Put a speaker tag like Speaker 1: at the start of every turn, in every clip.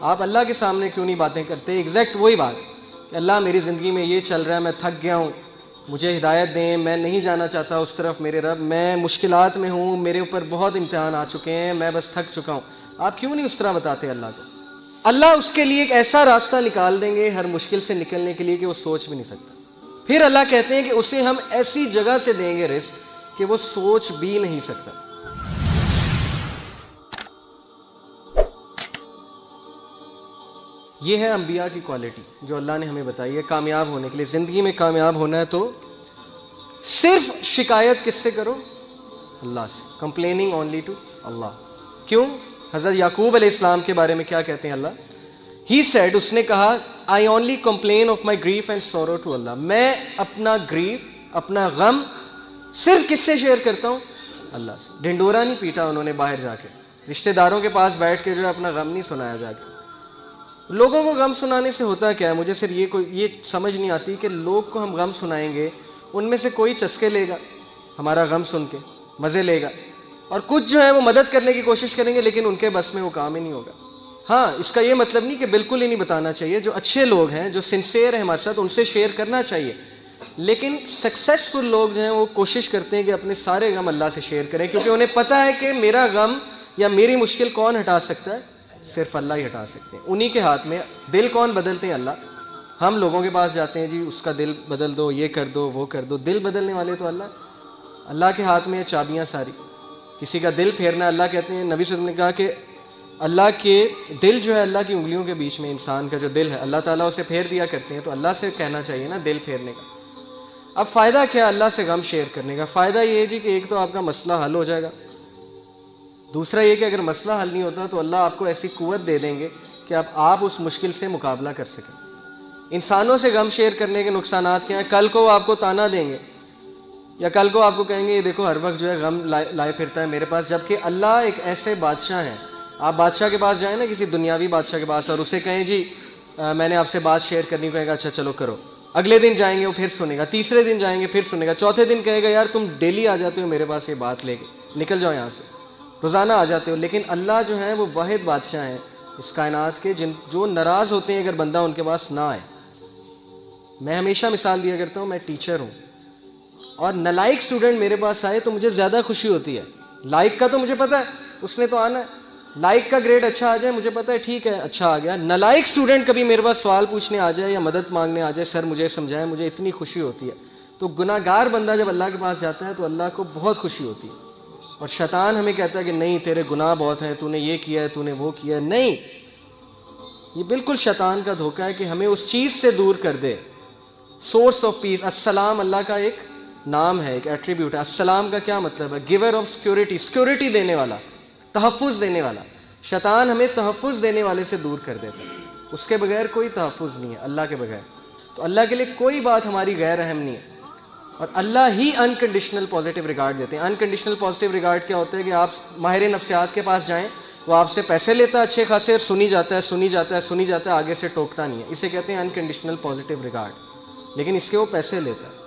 Speaker 1: آپ اللہ کے سامنے کیوں نہیں باتیں کرتے؟ ایگزیکٹ وہی بات کہ اللہ میری زندگی میں یہ چل رہا ہے، میں تھک گیا ہوں، مجھے ہدایت دیں، میں نہیں جانا چاہتا اس طرف میرے رب، میں مشکلات میں ہوں، میرے اوپر بہت امتحان آ چکے ہیں، میں بس تھک چکا ہوں. آپ کیوں نہیں اس طرح بتاتے اللہ کو؟ اللہ اس کے لیے ایک ایسا راستہ نکال دیں گے ہر مشکل سے نکلنے کے لیے کہ وہ سوچ بھی نہیں سکتا. پھر اللہ کہتے ہیں کہ اسے ہم ایسی جگہ سے دیں گے رزق کہ وہ سوچ بھی نہیں سکتا. یہ ہے انبیاء کی کوالٹی جو اللہ نے ہمیں بتائی ہے کامیاب ہونے کے لیے. زندگی میں کامیاب ہونا ہے تو صرف شکایت کس سے کرو؟ اللہ سے. کمپلیننگ اونلی ٹو اللہ. کیوں؟ حضرت یعقوب علیہ السلام کے بارے میں کیا کہتے ہیں اللہ؟ ہی سیڈ، اس نے کہا I only complain of my grief and sorrow to Allah. میں اپنا گریف، اپنا غم صرف کس سے شیئر کرتا ہوں؟ اللہ سے. ڈھنڈورا نہیں پیٹا انہوں نے باہر جا کے، رشتہ داروں کے پاس بیٹھ کے جو ہے اپنا غم نہیں سنایا جا کے. لوگوں کو غم سنانے سے ہوتا کیا ہے؟ مجھے صرف یہ سمجھ نہیں آتی کہ لوگ کو ہم غم سنائیں گے، ان میں سے کوئی چسکے لے گا ہمارا غم سن کے، مزے لے گا، اور کچھ جو ہے وہ مدد کرنے کی کوشش کریں گے لیکن ان کے بس میں وہ کام ہی نہیں ہوگا. ہاں، اس کا یہ مطلب نہیں کہ بالکل ہی نہیں بتانا چاہیے. جو اچھے لوگ ہیں، جو سنسیئر ہیں ہمارے ساتھ، ان سے شیئر کرنا چاہیے. لیکن سکسیسفل لوگ جو ہیں وہ کوشش کرتے ہیں کہ اپنے سارے غم اللہ سے شیئر کریں، کیونکہ انہیں پتہ ہے کہ میرا غم یا میری مشکل کون ہٹا سکتا ہے؟ صرف اللہ ہی ہٹا سکتے ہیں. انہی کے ہاتھ میں. دل کون بدلتے ہیں؟ اللہ. ہم لوگوں کے پاس جاتے ہیں، جی اس کا دل بدل دو، یہ کر دو، وہ کر دو. دل بدلنے والے تو اللہ کے ہاتھ میں چابیاں ساری. کسی کا دل پھیرنا، اللہ کہتے ہیں، نبی صلی اللہ علیہ وسلم نے کہا کہ اللہ کے دل جو ہے اللہ کی انگلیوں کے بیچ میں، انسان کا جو دل ہے اللہ تعالیٰ اسے پھیر دیا کرتے ہیں. تو اللہ سے کہنا چاہیے نا دل پھیرنے کا. اب فائدہ کیا اللہ سے غم شیئر کرنے کا؟ فائدہ یہ ہے جی کہ ایک تو آپ کا مسئلہ حل ہو جائے گا. دوسرا یہ کہ اگر مسئلہ حل نہیں ہوتا تو اللہ آپ کو ایسی قوت دے دیں گے کہ آپ اس مشکل سے مقابلہ کر سکیں. انسانوں سے غم شیئر کرنے کے نقصانات کیا ہیں؟ کل کو وہ آپ کو تانا دیں گے، یا کل کو آپ کو کہیں گے یہ دیکھو ہر وقت جو ہے غم لائے پھرتا ہے میرے پاس. جبکہ اللہ ایک ایسے بادشاہ ہیں. آپ بادشاہ کے پاس جائیں نا، کسی دنیاوی بادشاہ کے پاس، اور اسے کہیں جی میں نے آپ سے بات شیئر کرنی، کہے گا اچھا چلو کرو. اگلے دن جائیں گے وہ پھر سنے گا، تیسرے دن جائیں گے پھر سنے گا، چوتھے دن کہے گا یار تم ڈیلی آ جاتے ہو میرے پاس یہ بات لے کے، نکل جاؤ یہاں سے، روزانہ آ جاتے ہو. لیکن اللہ جو ہے وہ واحد بادشاہ ہیں اس کائنات کے، جو ناراض ہوتے ہیں اگر بندہ ان کے پاس نہ آئے. میں ہمیشہ مثال دیا کرتا ہوں، میں ٹیچر ہوں اور نالائق اسٹوڈنٹ میرے پاس آئے تو مجھے زیادہ خوشی ہوتی ہے. لائق کا تو مجھے پتہ ہے اس نے تو آنا ہے، لائق کا گریڈ اچھا آ جائے مجھے پتہ ہے ٹھیک ہے اچھا آ گیا. نالائق اسٹوڈنٹ کبھی میرے پاس سوال پوچھنے آ جائے یا مدد مانگنے آ جائے، سر مجھے سمجھائیں، مجھے اتنی خوشی ہوتی ہے. تو گناہ گار بندہ جب اللہ کے پاس جاتا ہے تو اللہ کو بہت خوشی ہوتی ہے. اور شیطان ہمیں کہتا ہے کہ نہیں تیرے گناہ بہت ہیں، تو نے یہ کیا ہے، تو نے وہ کیا ہے. نہیں، یہ بالکل شیطان کا دھوکہ ہے کہ ہمیں اس چیز سے دور کر دے. سورس آف پیس، السلام اللہ کا ایک نام ہے، ایک ایٹریبیوٹ ہے. السلام کا کیا مطلب ہے؟ گیور آف سیکورٹی، سیکورٹی دینے والا، تحفظ دینے والا. شیطان ہمیں تحفظ دینے والے سے دور کر دیتا ہے. اس کے بغیر کوئی تحفظ نہیں ہے، اللہ کے بغیر. تو اللہ کے لیے کوئی بات ہماری غیر اہم نہیں ہے، اور اللہ ہی انکنڈیشنل پازیٹیو ریگارڈ دیتے ہیں. انکنڈیشنل پازیٹیو ریگارڈ کیا ہوتا ہے کہ آپ ماہر نفسیات کے پاس جائیں، وہ آپ سے پیسے لیتا ہے اچھے خاصے، اور سنی جاتا ہے آگے سے ٹوکتا نہیں ہے. اسے کہتے ہیں انکنڈیشنل پازیٹیو ریگارڈ. لیکن اس کے وہ پیسے لیتا ہے.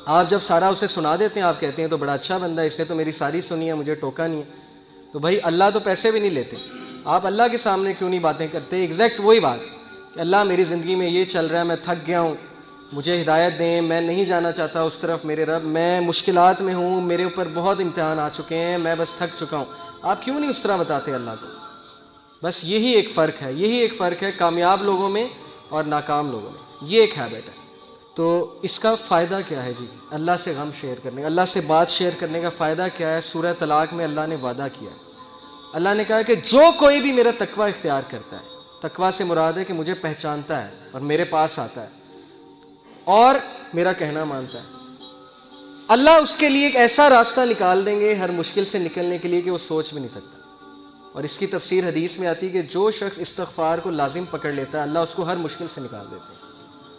Speaker 1: آپ جب سارا اسے سنا دیتے ہیں، آپ کہتے ہیں تو بڑا اچھا بندہ ہے، اس نے تو میری ساری سنی ہے، مجھے ٹوکا نہیں ہے. تو بھائی اللہ تو پیسے بھی نہیں لیتے. آپ اللہ کے سامنے کیوں نہیں باتیں کرتے؟ ایگزیکٹ وہی بات کہ اللہ میری زندگی میں یہ چل رہا ہے، میں تھک گیا ہوں، مجھے ہدایت دیں، میں نہیں جانا چاہتا اس طرف میرے رب، میں مشکلات میں ہوں، میرے اوپر بہت امتحان آ چکے ہیں، میں بس تھک چکا ہوں. آپ کیوں نہیں اس طرح بتاتے اللہ کو؟ بس یہی ایک فرق ہے کامیاب لوگوں میں اور ناکام لوگوں میں. یہ ایک ہیبٹ ہے. تو اس کا فائدہ کیا ہے جی؟ اللہ سے غم شیئر کرنے کا، اللہ سے بات شیئر کرنے کا فائدہ کیا ہے؟ سورہ طلاق میں اللہ نے وعدہ کیا ہے. اللہ نے کہا کہ جو کوئی بھی میرا تقوی اختیار کرتا ہے، تقوی سے مراد ہے کہ مجھے پہچانتا ہے اور میرے پاس آتا ہے اور میرا کہنا مانتا ہے، اللہ اس کے لیے ایک ایسا راستہ نکال دیں گے ہر مشکل سے نکلنے کے لیے کہ وہ سوچ بھی نہیں سکتا. اور اس کی تفسیر حدیث میں آتی ہے کہ جو شخص استغفار کو لازم پکڑ لیتا ہے اللہ اس کو ہر مشکل سے نکال دیتے ہیں.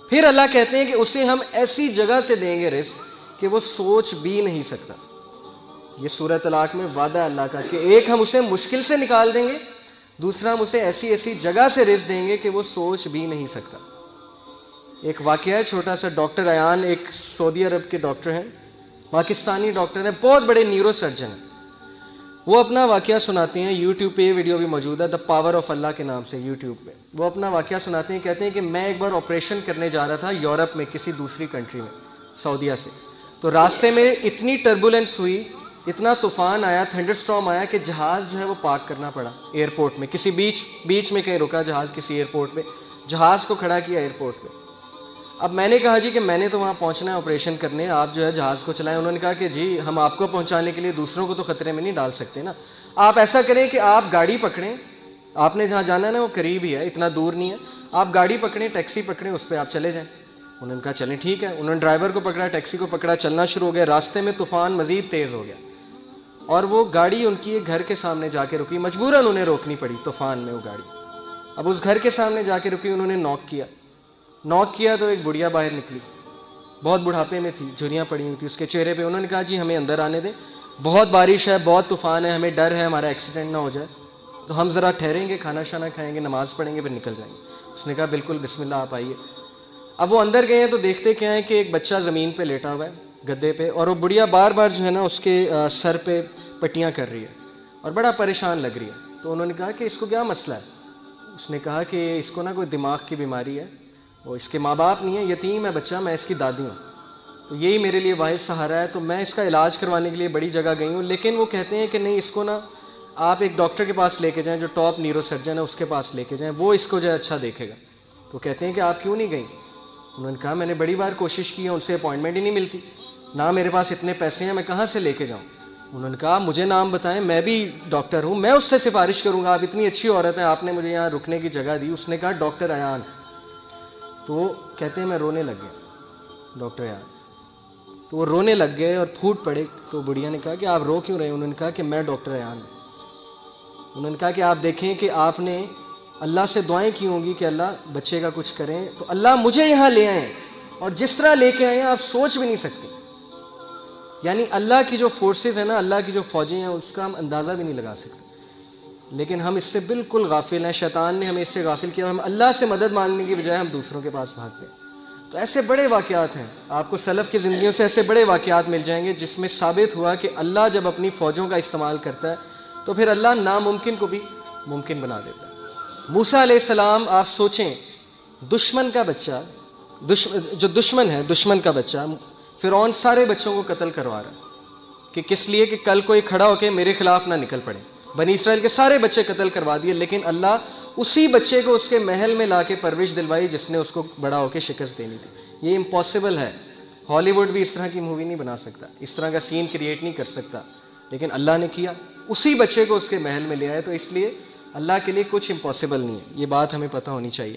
Speaker 1: پھر اللہ کہتے ہیں کہ اسے ہم ایسی جگہ سے دیں گے رزق کہ وہ سوچ بھی نہیں سکتا. یہ سورہ طلاق میں وعدہ ہے اللہ کا کہ ایک ہم اسے مشکل سے نکال دیں گے، دوسرا ہم اسے ایسی جگہ سے رزق دیں گے کہ وہ سوچ بھی نہیں سکتا. ایک واقعہ ہے چھوٹا سا. ڈاکٹر ایان ایک سعودی عرب کے ڈاکٹر ہیں، پاکستانی ڈاکٹر ہیں، بہت بڑے نیورو سرجن ہیں. وہ اپنا واقعہ سناتے ہیں, یوٹیوب پہ یہ ویڈیو بھی موجود ہے, دا پاور آف اللہ کے نام سے یوٹیوب پہ. وہ اپنا واقعہ سناتے ہیں, کہتے ہیں کہ میں ایک بار آپریشن کرنے جا رہا تھا یورپ میں کسی دوسری کنٹری میں, سعودیہ سے. تو راستے میں اتنی ٹربولنس ہوئی, اتنا طوفان آیا, تھنڈر اسٹارم آیا کہ جہاز جو ہے وہ پارک کرنا پڑا ایئرپورٹ میں. کسی بیچ میں کہیں رکا جہاز, کسی ایئرپورٹ پہ جہاز کو کھڑا کیا ایئرپورٹ پہ. اب میں نے کہا جی کہ میں نے تو وہاں پہنچنا ہے آپریشن کرنے, آپ جو ہے جہاز کو چلائیں. انہوں نے کہا کہ جی ہم آپ کو پہنچانے کے لیے دوسروں کو تو خطرے میں نہیں ڈال سکتے نا, آپ ایسا کریں کہ آپ گاڑی پکڑیں, آپ نے جہاں جانا ہے نا وہ قریب ہی ہے, اتنا دور نہیں ہے, آپ گاڑی پکڑیں, ٹیکسی پکڑیں, اس پہ آپ چلے جائیں. انہوں نے کہا چلیں ٹھیک ہے. انہوں نے ڈرائیور کو پکڑا, ٹیکسی کو پکڑا, چلنا شروع ہو گیا. راستے میں طوفان مزید تیز ہو گیا اور وہ گاڑی ان کی ایک گھر کے سامنے جا کے رکی, مجبوراً انہیں روکنی پڑی طوفان میں وہ گاڑی. اب اس گھر کے سامنے جا کے رکی, انہوں نے نوک کیا تو ایک بڑھیا باہر نکلی, بہت بڑھاپے میں تھی, جھریاں پڑی ہوئی تھی اس کے چہرے پہ. انہوں نے کہا جی ہمیں اندر آنے دیں, بہت بارش ہے, بہت طوفان ہے, ہمیں ڈر ہے ہمارا ایکسیڈنٹ نہ ہو جائے, تو ہم ذرا ٹھہریں گے, کھانا شانا کھائیں گے, نماز پڑھیں گے, پھر نکل جائیں گے. اس نے کہا بالکل بسم اللہ آپ آئیے. اب وہ اندر گئے ہیں تو دیکھتے کیا ہے کہ ایک بچہ زمین پہ لیٹا ہوا ہے گدے پہ, اور وہ بڑھیا بار بار جو ہے نا اس کے سر پہ پٹیاں کر رہی ہے اور بڑا پریشان لگ رہی ہے. تو انہوں نے کہا کہ اس کو کیا مسئلہ ہے. اس نے کہا کہ اس کو نا کوئی دماغ کی بیماری ہے, وہ اس کے ماں باپ نہیں ہے, یتیم ہے بچہ, میں اس کی دادی ہوں, تو یہی میرے لیے واحد سہارا ہے. تو میں اس کا علاج کروانے کے لیے بڑی جگہ گئی ہوں, لیکن وہ کہتے ہیں کہ نہیں اس کو نا آپ ایک ڈاکٹر کے پاس لے کے جائیں جو ٹاپ نیورو سرجن ہے, اس کے پاس لے کے جائیں, وہ اس کو جو ہے اچھا دیکھے گا. تو کہتے ہیں کہ آپ کیوں نہیں گئیں. انہوں نے کہا میں نے بڑی بار کوشش کی ہے, ان سے اپوائنٹمنٹ ہی نہیں ملتی, نہ میرے پاس اتنے پیسے ہیں, میں کہاں سے لے کے جاؤں. انہوں نے کہا مجھے نام بتائیں, میں بھی ڈاکٹر ہوں, میں اس سے سفارش کروں گا, آپ اتنی اچھی عورت ہیں, آپ نے مجھے یہاں رکنے کی جگہ دی. اس نے کہا ڈاکٹر ایان. تو کہتے ہیں میں رونے لگ گیا, ڈاکٹر ایان. تو وہ رونے لگ گئے اور پھوٹ پڑے. تو بڑھیا نے کہا کہ آپ رو کیوں رہے. انہوں نے کہا کہ میں ڈاکٹر ایان ہوں. انہوں نے کہا کہ آپ دیکھیں کہ آپ نے اللہ سے دعائیں کی ہوں گی کہ اللہ بچے کا کچھ کریں, تو اللہ مجھے یہاں لے آئیں, اور جس طرح لے کے آئے ہیں آپ سوچ بھی نہیں سکتے. یعنی اللہ کی جو فورسز ہیں نا, اللہ کی جو فوجیں ہیں, اس کا ہم اندازہ بھی نہیں لگا سکتے. لیکن ہم اس سے بالکل غافل ہیں, شیطان نے ہمیں اس سے غافل کیا. ہم اللہ سے مدد مانگنے کی بجائے ہم دوسروں کے پاس بھاگتے ہیں. تو ایسے بڑے واقعات ہیں, آپ کو سلف کی زندگیوں سے ایسے بڑے واقعات مل جائیں گے جس میں ثابت ہوا کہ اللہ جب اپنی فوجوں کا استعمال کرتا ہے تو پھر اللہ ناممکن کو بھی ممکن بنا دیتا ہے. موسیٰ علیہ السلام, آپ سوچیں, دشمن کا بچہ, جو دشمن ہے, دشمن کا بچہ, فرعون سارے بچوں کو قتل کروا رہا ہے کہ کس لیے کہ کل کوئی کھڑا ہو کے میرے خلاف نہ نکل پڑے. بنی اسرائیل کے سارے بچے قتل کروا دیے, لیکن اللہ اسی بچے کو اس کے محل میں لا کے پرورش دلوائی جس نے اس کو بڑا ہو کے شکست دینی تھی. یہ امپاسبل ہے, ہالی ووڈ بھی اس طرح کی مووی نہیں بنا سکتا, اس طرح کا سین کریٹ نہیں کر سکتا, لیکن اللہ نے کیا, اسی بچے کو اس کے محل میں لے آئے. تو اس لیے اللہ کے لیے کچھ امپاسبل نہیں ہے, یہ بات ہمیں پتہ ہونی چاہیے.